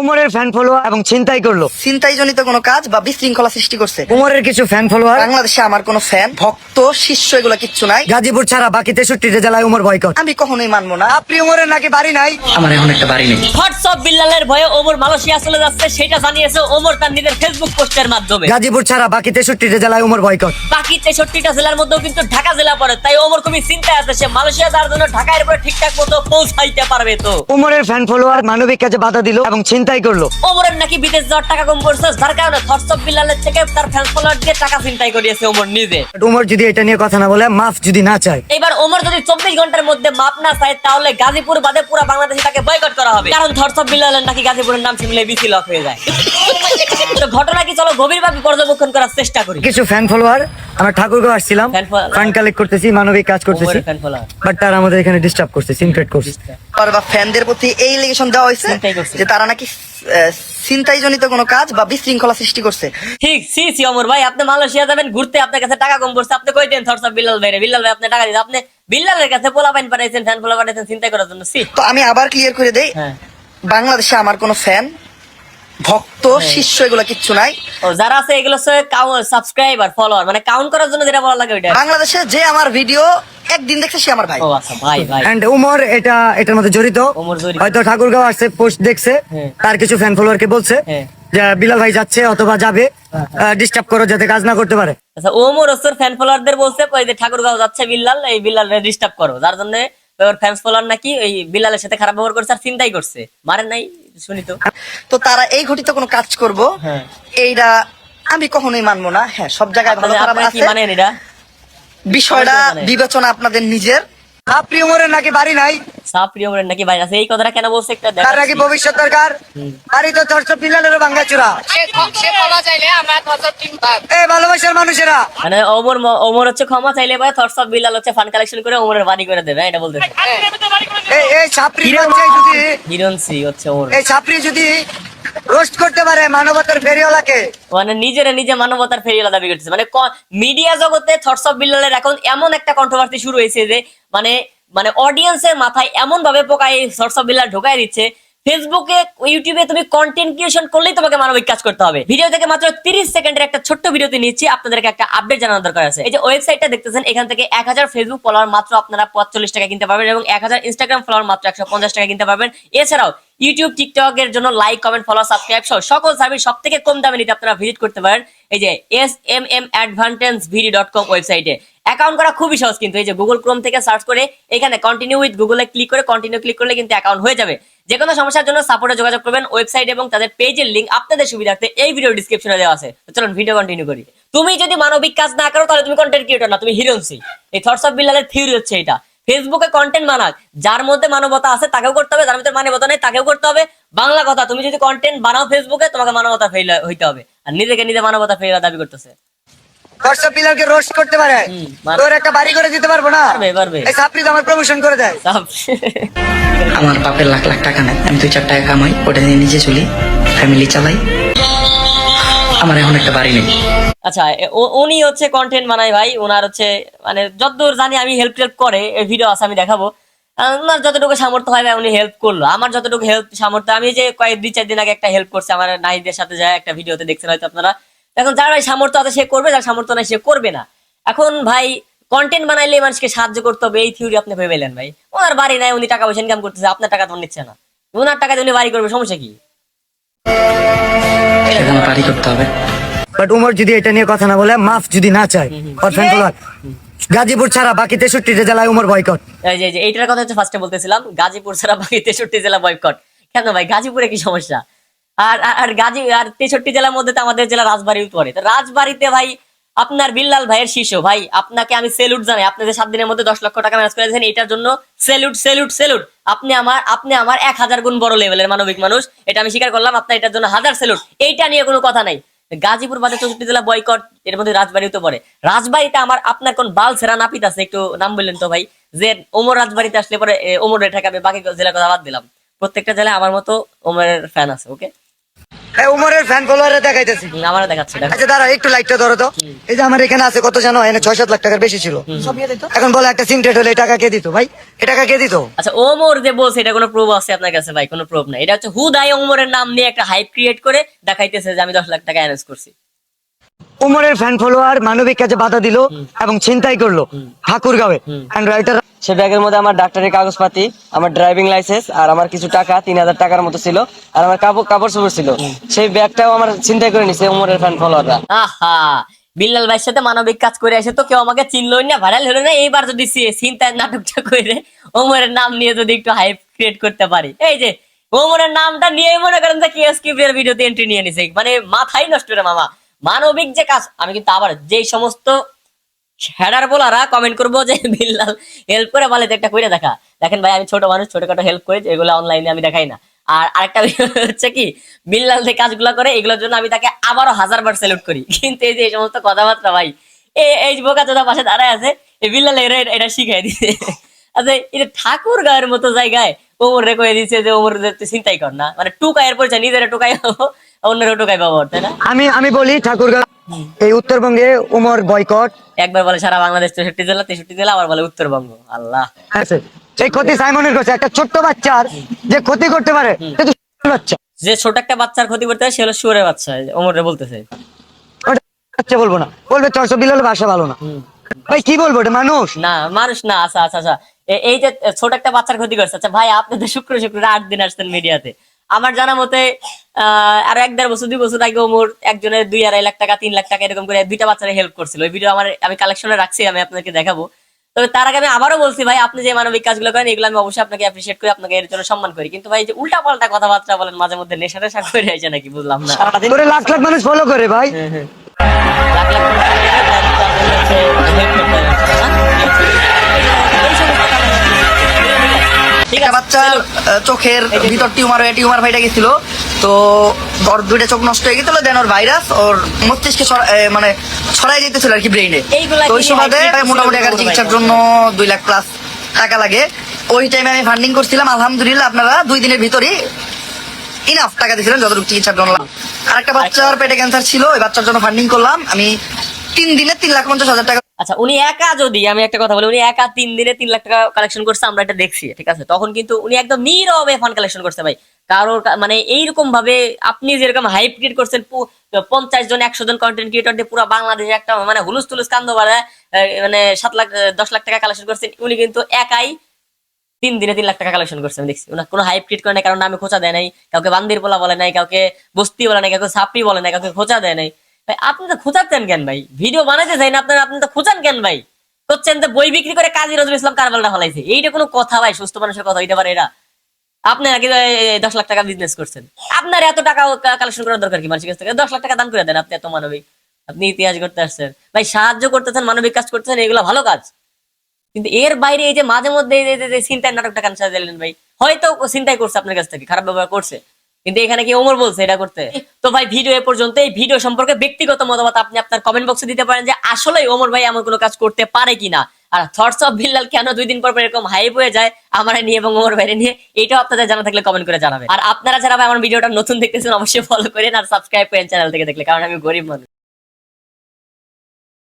উমরের fan follower এবং ছিনতাই করলো। ছিনতাই জনিত কোনো কাজ বা বিশৃঙ্খলা সৃষ্টি করছে। উমরের কিছু ফ্যান ফলোয়ার। বাংলাদেশে আমার কোনো ফ্যান ভক্ত শিষ্য এগুলো কিচ্ছু নাই। গাজীপুর ছাড়া বাকি 63টা জেলায় উমর বয়কট। আমি কখনোই মানবো না। আপনি উমরের নাকি বাড়ি নাই? আমার এখন একটা বাড়ি নেই। হোয়াটসঅ্যাপ বিল্লালের ভয়ে ওমর মালয়েশিয়া চলে যাচ্ছে, সেটা জানিয়েছে ওমর তার নিজের ফেসবুক পোস্টের মাধ্যমে। গাজীপুর ছাড়া বাকি 63টা জেলায় উমর বয়কট। বাকি 63টা জেলার মধ্যেও কিন্তু ঢাকা জেলা পড়ে, তাই ওমর খুবই চিন্তায় আছে। সে মালয়েশিয়া যাওয়ার জন্য ঢাকার উপরে ঠিকঠাক মতো পৌঁছাইতে পারবে তো? উমরের ফ্যান ফলোয়ার মানবিক কাজে বাধা দিল এবং ছিনতাই করলো। ওমরের নাকি বিদেশ যাওয়ার টাকা কম পড়ছে, যার কারণে হোয়াটসঅ্যাপ বিল্লালের থেকে তার ফ্যান ফলোয়ার দিয়ে টাকা চিন্তাই করিয়েছে ওমর নিজে। উমর যদি এটা নিয়ে কথা না বলে, মাফ যদি না চায়, এবার ওমর যদি 24 ঘন্টার মধ্যে মাপ না চায়, তাহলে গাজীপুর বাদে পুরো বাংলাদেশে তাকে বয়কট করা হবে। কারণ হোয়াটসঅ্যাপ বিল্লালের নাকি গাজীপুরের নাম শুনলে বিসি লক হয়ে যায়। তো ঘটনা কি, চলো গভীরভাবে পর্যবেক্ষণ করার চেষ্টা করি। কিছু ফ্যান ফলোয়ার, আমরা ঠাকুরগাঁও আসছিলাম, Fan follower- ফান্ড কালেক্ট করতেছি, মানবিক কাজ করতেছি, ওমরের fan follower। বাট তারা আমাদের এখানে ডিস্টার্ব করছে, সিনক্রেট করছে। আর বা ফ্যানদের প্রতি এই এলিগেশন দেওয়া হয়েছে ছিনতাই করছে। যে তারা নাকি ছিনতাই জনিত কোনো কাজ বা বিশৃঙ্খলা সৃষ্টি করছে। ঠিক সি ওমর ভাই, আপনি মালয়েশিয়া যাবেন ঘুরতে, আপনার কাছে টাকা কম পড়ছে, আপনি কই দেন হোয়াটসঅ্যাপ বিল্লাল ভাই? বিল্লাল ভাই আপনি টাকা দিন, আপনি বিল্লালের কাছে পোলা পাইন পাঠাইছেন, ফ্যান ফলো পাঠাইছেন চিন্তা করার জন্য। সি তো আমি আবার ক্লিয়ার করে দেই, হ্যাঁ। বাংলাদেশে আমার কোনো ফ্যান ভক্ত শিষ্য এগুলো কিচ্ছু নাই। ও যারা আছে এগুলো হচ্ছে সাবস্ক্রাইবার ফলোয়ার, মানে কাউন্ট করার জন্য যেটা বলা লাগে ওইটা। বাংলাদেশে যে আমার ভিডিও একদিন দেখছে সে আমার ভাই। ও আচ্ছা, ভাই ভাই। এন্ড উমর এটার মধ্যে জড়িত। উমর জড়িত। হয়তো ঠাকুরগাঁও আসছে, পোস্ট দেখছে, হ্যাঁ। তার কিছু ফ্যান ফলোয়ারকে বলছে হ্যাঁ। যে বিলাল ভাই যাচ্ছে অথবা যাবে, ডিস্টার্ব করো যাতে কাজ না করতে পারে। আচ্ছা, ওমর হচ্ছে ফ্যান ফলোয়ারদের বলছে ওই যে ঠাকুরগাঁও যাচ্ছে বিল্লাল, এই বিল্লালরে ডিস্টার্ব করো, যার জন্য ওর ফ্যান ফলোয়ার নাকি এই বিল্লালের সাথে খারাপ ব্যবহার করছে আর চিন্তাই করছে। মারেন নাই, শুনি তো। তো তারা এই ঘটিত কোনো কাজ করব, হ্যাঁ। এইটা আমি কখনোই মানবো না। হ্যাঁ, সব জায়গায় ভালো খারাপ আপনারা কি আছে, মানেন এটা? বিষয়টা সবাই জানে। বিবেচনা আপনাদের নিজের। আপনি উমরের নাকি বাড়ি নাই? সাপ্রিয় ওমরের নাকি ভাই আছে, এই কথাটা কেন বলছে একটা তার নাকি দেখাচ্ছি। ভবিষ্যৎ দরকার। বাড়ি তো ধর্ষক বিলালেরও ভাঙ্গাচুরা। সে ক্ষমা চাইলে আমরা ধর্ষক টিম পাব। এই ভালোবাসার মানুষেরা, মানে ওমর হচ্ছে ক্ষমা চাইলে ভাই হোয়াটসঅ্যাপ বিল্লাল হচ্ছে ফান্ড কালেকশন করে ওমরের বাড়ি করে দেবে, এটা বলতেছে। এই ছাপরি বাচ্চাই যদি, হিরণসি হচ্ছে ওমর, এই ছাপরি যদি রোস্ট করতে পারে মানবতার ফেরিওয়ালাকে, মানে নিজে মানবতার ফেরিওয়ালা দাবি করতেছে। মানে মিডিয়া জগতে হোয়াটসঅ্যাপ বিল্লালের এখন এমন একটা কন্ট্রোভার্সি শুরু হয়েছে যে মানে মানে অডিয়েন্সের মাথায় এমন ভাবে পোকায় হোয়াটসঅ্যাপ বিল্লাল ঢোকায় দিচ্ছে, ফেসবুকে ইউটিউবে তুমি কন্টেন্ট ক্রিয়েশন করলেই তোমাকে মানবিক কাজ করতে হবে। ভিডিও থেকে মাত্র 30 সেকেন্ডের একটা ছোট্ট ভিডিওতে নিচ্ছি, আপনাদেরকে একটা আপডেট জানানোর দরকার আছে। এই যে ওয়েবসাইটটা দেখতেছেন, এখান থেকে 1000 ফেসবুক ফলোয়ার মাত্র আপনারা 45 টাকা কিনতে পারবেন এবং 1000 ইনস্টাগ্রাম ফলোয়ার মাত্র 150 টাকা কিনতে পারবেন। এছাড়াও ইউটিউব টিকটক এর জন্য লাইক কমেন্ট ফলো সাবস্ক্রাইব সহ সকল সার্ভিস সব থেকে কম দামে নিতে আপনারা ভিজিট করতে পারেন এই যে smmmadvantagevid.com ওয়েবসাইটে। অ্যাকাউন্ট করা খুবই সহজ, কিন্তু এই যে গুগল ক্রোম থেকে সার্চ করে এখানে কন্টিনিউ উইথ গুগলে ক্লিক করে কন্টিনিউ ক্লিক করলে কিন্তু অ্যাকাউন্ট হয়ে যাবে। যে কোনো সমস্যার জন্য সাপোর্টে যোগাযোগ করবেন। ওয়েবসাইট এবং তাদের পেজের লিংক আপনাদের সুবিধার্থে এই ভিডিও ডিসক্রিপশনে দেওয়া আছে। তো চলুন ভিডিও কন্টিনিউ করি। তুমি যদি মানবিক কাজ না করো তাহলে তুমি কন্টেন্ট ক্রিয়েটর না, তুমি হিরোইনসি। এই হোয়াটসঅ্যাপ বিল্লালের থিওরি হচ্ছে এটা, ফেসবুকে কন্টেন্ট বানাক, যার মধ্যে মানবতা আছে তাকেও করতে হবে, যার মধ্যে মানবতা নেই তাকেও করতে হবে। বাংলা কথা, তুমি যদি কন্টেন্ট বানাও ফেসবুকে, তোমাকে মানবতা ফেল হইতে হবে। আর নিজেকে নিজে মানবতা ফেল দাবি করতেছে। হোয়াটসঅ্যাপ বিলালকে রোস্ট করতে পারে, পারে। তোর একটা বাড়ি করে দিতে পারবো না? পারবে। এই ছাপরি তো আমার প্রমোশন করে দেয়। আমার বাপের লাখ লাখ টাকা নাই, আমি 2-4 টাকা কামাই, ওটা নিয়ে নিজে চলি, ফ্যামিলি চালাই। আমার এখন একটা বাড়ি নেই। আচ্ছা, উনি হচ্ছে কন্টেন্ট বানায় ভাই, ওনার হচ্ছে মানে যতদূর জানি আমি হেল্প করে, এই ভিডিও আছে আমি দেখাবো। ওনার যতটুকু সামর্থ্য হয় ভাই উনি হেল্প করলো, আমার যতটুকু হেল্প সামর্থ্য, আমি যে কয়েক 2-4 দিন আগে একটা হেল্প করছে আমার নাহিদের সাথে যায়, একটা ভিডিওতে দেখছেন হয়তো আপনারা। এখন যার ভাই সামর্থ্য আছে সে করবে, যার সামর্থ্য নাই সে করবে না। এখন ভাই কন্টেন্ট বানাইলে মানুষকে সাহায্য করতে হবে, এই থিওরি আপনি ভেবে পেলেন ভাই? ওনার বাড়ি নাই, উনি টাকা পয়সা ইনকাম করতেছে, আপনার টাকা তো নিচ্ছে না, ওনার টাকা দিয়ে উনি বাড়ি করবে, সমস্যা কি? সেখানে বাড়ি করতে হবে। বাট উমর যদি এটা নিয়ে কথা না বলে, মাফ যদি না চায়, ওর ফ্যান ফলোয়ার গাজীপুর ছাড়া বাকি 63টা জেলায় উমর বয়কট। এই যে এইটার কথা হচ্ছে ফার্স্টে বলতেছিলাম, গাজীপুর ছাড়া বাকি 63 জেলা বয়কট। কেন ভাই, গাজীপুরে কি সমস্যা? আর আর 63 জেলার মধ্যে তো আমাদের জেলা রাজবাড়িও পড়ে। তো রাজবাড়িতে ভাই আপনার বিল্লাল ভাইয়ের শিষ্য ভাই, আপনাকে আমি সেলুট জানাই। আপনি যে 7 দিনের মধ্যে 10 লক্ষ টাকা ম্যানেজ করে দিয়েছেন, এটার জন্য সেলুট সেলুট সেলুট। আপনি আমার 1000 গুণ বড় লেভেলের মানবিক মানুষ, এটা আমি স্বীকার করলাম। আপনার এটার জন্য 1000 সেলুট, এইটা নিয়ে কোনো কথা নাই। গাজীপুর বাদে 64 জেলা বয়কট, এর মধ্যে রাজবাড়িও তো পড়ে। রাজবাড়িতে আপনার কোন বাল ছেড়া নাপিত আছে? একটু নাম বললেন তো ভাই, যে ওমর রাজবাড়িতে আসলে পরে ওমর ঠেকাবে, বাকি জেলার কথা বাদ দিলাম। প্রত্যেকটা জেলায় আমার মতো ওমরের ফ্যান আছে। ওকে। উমরের ফ্যান ফলোয়ারে দেখাইতেছি। আমারও দেখাচ্ছে দেখো। আচ্ছা দাঁড়া একটু লাইটটা ধরো তো। এই যে আমার এখানে আছে কত জানো, এখানে 6-7 লাখ টাকার বেশি ছিল। এখন বলে একটা সিনটেট হলে এই টাকা কে দিত ভাই? এই টাকা কে দিত? আচ্ছা ওমর যে বলছে এটা কোনো প্রুফ আছে আপনার কাছে ভাই? কোনো প্রুফ নাই, এটা হচ্ছে হুদাই ওমরের নাম নিয়ে একটা হাইপ ক্রিয়েট করে দেখাইতেছে যে আমি 10 লাখ টাকা অ্যারেঞ্জ করছি। উমরের ফ্যান ফলোয়ার মানবিক কাজে বাধা দিল এবং ছিনতাই করলো ঠাকুরগাঁওয়ে। এন্ড রাইটার সে ব্যাগের মধ্যে আমার ডাক্তারের কাগজপাতি, আমার ড্রাইভিং লাইসেন্স আর আমার কিছু টাকা 3000 টাকার মতো ছিল, আর আমার কাপড় চোপড় ছিল। সেই ব্যাগটাও আমার চিন্তা করে নিছে উমরের ফ্যান ফলোয়াররা। আহা, বিল্লাল ভাইয়ের সাথে মানবিক কাজ করে আসে তো কেউ আমাকে চিনলই না, ভাইরাল হলো না। এইবার যদি চিন্তায় নাটকটা করে ওমরের নাম নিয়ে যদি একটু হাইপ ক্রিয়েট করতে পারি, এই যে ওমরের নামটা নিয়ে মনে করেন যে কিএসকিপের ভিডিওতে এন্ট্রি নিয়ে নিছে, মানে মাথাই নষ্ট রে মামা। মানবিক যে কাজ, আমি কিন্তু আবার যেই সমস্ত হেডার বলারা কমেন্ট করবো যে বিল্লাল হেল্প করে বলে একটা করে দেখা, দেখেন ভাই আমি ছোট মানুষ, ছোটখাটো হেল্প করি, এগুলো অনলাইনে আমি দেখাই না। আর আরেকটা বিষয় হচ্ছে কি, বিল্লাল যে কাজগুলো করে এগুলোর জন্য আমি তাকে আবারও 1000 বার স্যালুট করি। কিন্তু এই যে এই সমস্ত কথাবার্তা ভাই, এই বোকা চোদা পাশে দাঁড়ায় আছে, এই বিল্লাল এটা শিখাই দিছে। আচ্ছা এটা ঠাকুর গাঁয়ের মতো জায়গায় ওমর রে কয়ে দিচ্ছে যে ওমর চিন্তাই কর না, মানে টুকাইয়ের পরিচয়, নিজেরা টুকাই অন্যেরও টুকাই পাবো, তাই না? আমি বলি ঠাকুরগাঁও এই উত্তরবঙ্গে উমর বয়কট। একবার বলে সারা বাংলাদেশ 63 জেলা, 63 জেলা, আবার বলে উত্তরবঙ্গ। আল্লাহ, আছে সেই ক্ষতি সাইমনের করছে, একটা ছোট্ট বাচ্চার যে ক্ষতি করতে পারে সে তো বাচ্চা। যে ছোট একটা বাচ্চার ক্ষতি করতে হয় সে হলো শুয়োরের বাচ্চা, ওমর রে বলতেছে। ওটা বাচ্চা বলবো না, বলবে 400 বিল্লাল ভাষা ভালো না। ভাই কি বলবো, এটা মানুষ না মানুষ না। আচ্ছা আচ্ছা আচ্ছা, এই যে ছোট একটা বাচ্চার ক্ষতি করছে। আচ্ছা ভাই আপনি তো শুক্র 8 দিন আসছেন মিডিয়াতে, আমার জানা মতে আরো 1-1.5 বছর 2 বছর আগে ওমর একজনের 2-2.5 লাখ টাকা 3 লাখ টাকা এরকম করে 2টা বাচ্চারা হেল্প করছিল। ওই ভিডিও আমি কালেকশনে রাখছি, আমি আপনাকে দেখাবো। তবে তার আগে আমি আবারও বলছি ভাই, আপনি যে মানবিক কাজগুলো করেন এগুলো আমি অবশ্যই আপনাকে অ্যাপ্রিশিয়েট করি, আপনাকে এর জন্য সম্মান করি। কিন্তু ভাই যে উল্টা পাল্টা কথাবার্তা বলেন মাঝে মধ্যে, নেশা টেশা করে আছে নাকি বুঝলাম না। তোরে লাখ লাখ মানুষ ফলো করে ভাই। লাখ লাখ মানুষ করে, তাদের হচ্ছে help করতে হবে, এই সমস্ত কারণে। ঠিক আছে, বাচ্চার চোখের ভিতর টিউমার ফাইটা গেছিল, তো ওর 2টা চোখ নষ্ট হয়ে গেছিল, দেন ওর ভাইরাস ওর মস্তিষ্কে মানে ছড়াই যেতেছিল আর কি ব্রেইনে। এইগুলা তো ওই কি সুবাদে hybrid মোটামুটি ছিল একটা বলবো চিকিৎসার ভাই। জন্য 2 লাখ প্লাস টাকা লাগে। ওই টাইমে আমি ফান্ডিং করছিলাম, আলহামদুলিল্লাহ আপনারা 2 দিনের ভিতরই ইনাফ টাকা দিয়েছিলেন যতটুকু চিকিৎসার জন্য। আর একটা বাচ্চার পেটে ক্যান্সার ছিল, ওই বাচ্চার জন্য ফান্ডিং করলাম আমি 3 দিনে 3,50,000 টাকা। আচ্ছা উনি একা, যদি আমি একটা কথা বলি, উনি একা 3 দিনে 3 লাখ টাকা কালেকশন করছে, আমরা এটা দেখছি, ঠিক আছে? তখন কিন্তু উনি একদম নীরবে ফান্ড কালেকশন করছে ভাই। কারোর মানে এইরকম ভাবে আপনি যেরকম হাইপ ক্রিয়েট করছেন, 50 জন 100 জন কন্টেন্ট ক্রিয়েটর দিয়ে পুরো বাংলাদেশে একটা মানে হুলুস তুলুস কান্দ বাড়ায় মানে 7 লাখ 10 লাখ টাকা কালেকশন করছেন, উনি কিন্তু একাই 3 দিনে 3 লাখ টাকা কালেকশন করছে। আমি দেখছি উনি কোনো হাইপ ক্রিয়েট করে নাই, কারণ নামে খোঁচা দেয় নাই, কাউকে বান্দির পোলা বলে নাই, কাউকে বস্তি বলে নাই, কাউকে সাপড়ি বলে নাই, কাউকে খোঁচা দেয় নাই। ভাই আপনি তো খোঁচাচ্ছেন কেন ভাই? ভিডিও বানাইতে চাই না আপনার, আপনি তো খোঁচান কেন ভাই? করছেন যে বই বিক্রি করে কাজী নজরুল ইসলাম কারবালটা ফলাইছে, এইটা কোনো কথা ভাই? সুস্থ মানুষের কথা হইতে পারে এটা? আপনি নাকি 10 লাখ টাকা বিজনেস করছেন, আপনার এত টাকা কালেকশন করার দরকার কি? মানুষের কাছ থেকে 10 লাখ টাকা দান করে দেন, আপনি এত মানবিক, আপনি ইতিহাস করতে আসছেন ভাই, সাহায্য করতেছেন, মানবিক কাজ করতেছেন, এগুলো ভালো কাজ। কিন্তু এর বাইরে এই যে মাঝে মধ্যে চিন্তার নাটকটা কেন সাজালেন ভাই? হয়তো চিন্তাই করছে আপনার কাছ থেকে, খারাপ ব্যবহার করছে, কিন্তু এখানে কি ওমর বলছে এটা করতে? তো ভাই ভিডিও এ পর্যন্ত। এই ভিডিও সম্পর্কে ব্যক্তিগত মতামত আপনি আপনার কমেন্ট বক্সে দিতে পারেন যে আসলে ওমর ভাই এমন কোনো কাজ করতে পারে কিনা। আর থটস অফ বিল্লাল কেন 2 দিন পর পর এরকম হাইপ হয়ে যায় আমার নিয়ে এবং ওমর ভাইরে নিয়ে, এটাও আপনাদের জানা থাকলে কমেন্ট করে জানাবেন। আর আপনারা যারা ভাই আমার ভিডিওটা নতুন দেখতেছেন অবশ্যই ফলো করেন আর সাবস্ক্রাইব করেন চ্যানেল থেকে দেখলে, কারণ আমি গরিব মানুষ।